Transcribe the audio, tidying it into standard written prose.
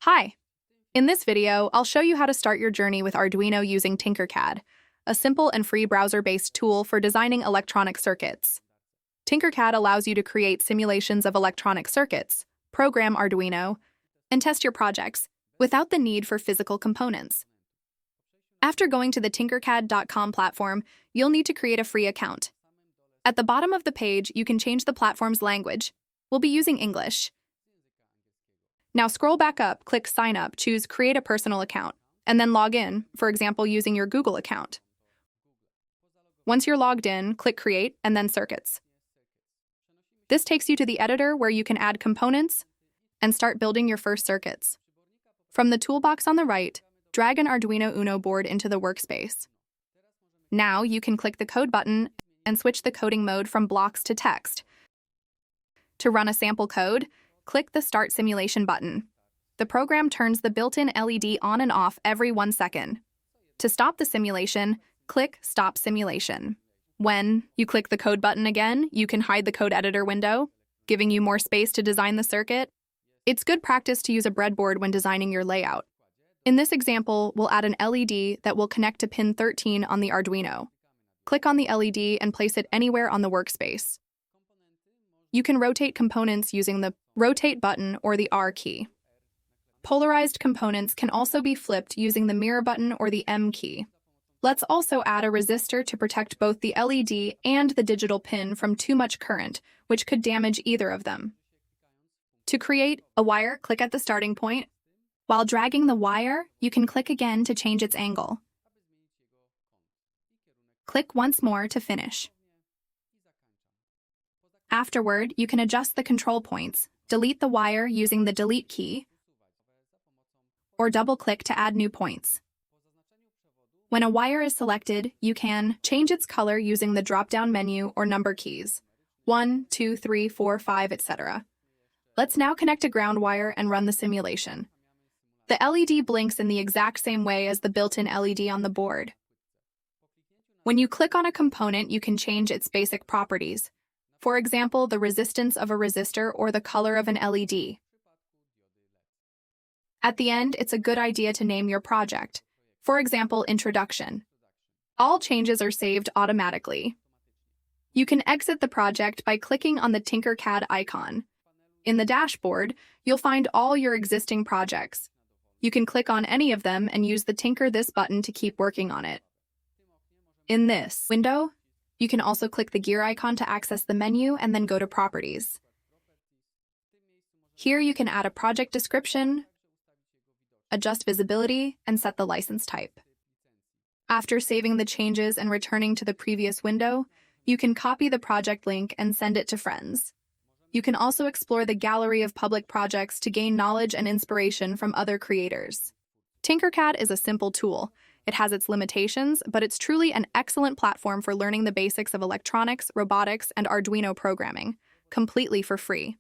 Hi! In this video, I'll show you how to start your journey with Arduino using Tinkercad, a simple and free browser-based tool for designing electronic circuits. Tinkercad allows you to create simulations of electronic circuits, program Arduino, and test your projects without the need for physical components. After going to the Tinkercad.com platform, you'll need to create a free account. At the bottom of the page, you can change the platform's language. We'll be using English. Now scroll back up, click Sign Up, choose Create a Personal Account, and then log in, for example using your Google account. Once you're logged in, click Create and then Circuits. This takes you to the editor where you can add components and start building your first circuits. From the toolbox on the right, drag an Arduino Uno board into the workspace. Now you can click the Code button and switch the coding mode from blocks to text. To run a sample code, click the Start Simulation button. The program turns the built-in LED on and off every 1 second. To stop the simulation, click Stop Simulation. When you click the Code button again, you can hide the code editor window, giving you more space to design the circuit. It's good practice to use a breadboard when designing your layout. In this example, we'll add an LED that will connect to pin 13 on the Arduino. Click on the LED and place it anywhere on the workspace. You can rotate components using the Rotate button or the R key. Polarized components can also be flipped using the Mirror button or the M key. Let's also add a resistor to protect both the LED and the digital pin from too much current, which could damage either of them. To create a wire, click at the starting point. While dragging the wire, you can click again to change its angle. Click once more to finish. Afterward, you can adjust the control points, delete the wire using the Delete key, or double-click to add new points. When a wire is selected, you can change its color using the drop-down menu or number keys, 1, 2, 3, 4, 5, etc. Let's now connect a ground wire and run the simulation. The LED blinks in the exact same way as the built-in LED on the board. When you click on a component, you can change its basic properties. For example, the resistance of a resistor or the color of an LED. At the end, it's a good idea to name your project. For example, Introduction. All changes are saved automatically. You can exit the project by clicking on the Tinkercad icon. In the dashboard, you'll find all your existing projects. You can click on any of them and use the Tinker This button to keep working on it. In this window, you can also click the gear icon to access the menu and then go to Properties. Here you can add a project description, adjust visibility, and set the license type. After saving the changes and returning to the previous window, you can copy the project link and send it to friends. You can also explore the gallery of public projects to gain knowledge and inspiration from other creators. Tinkercad is a simple tool. It has its limitations, but it's truly an excellent platform for learning the basics of electronics, robotics, and Arduino programming, completely for free.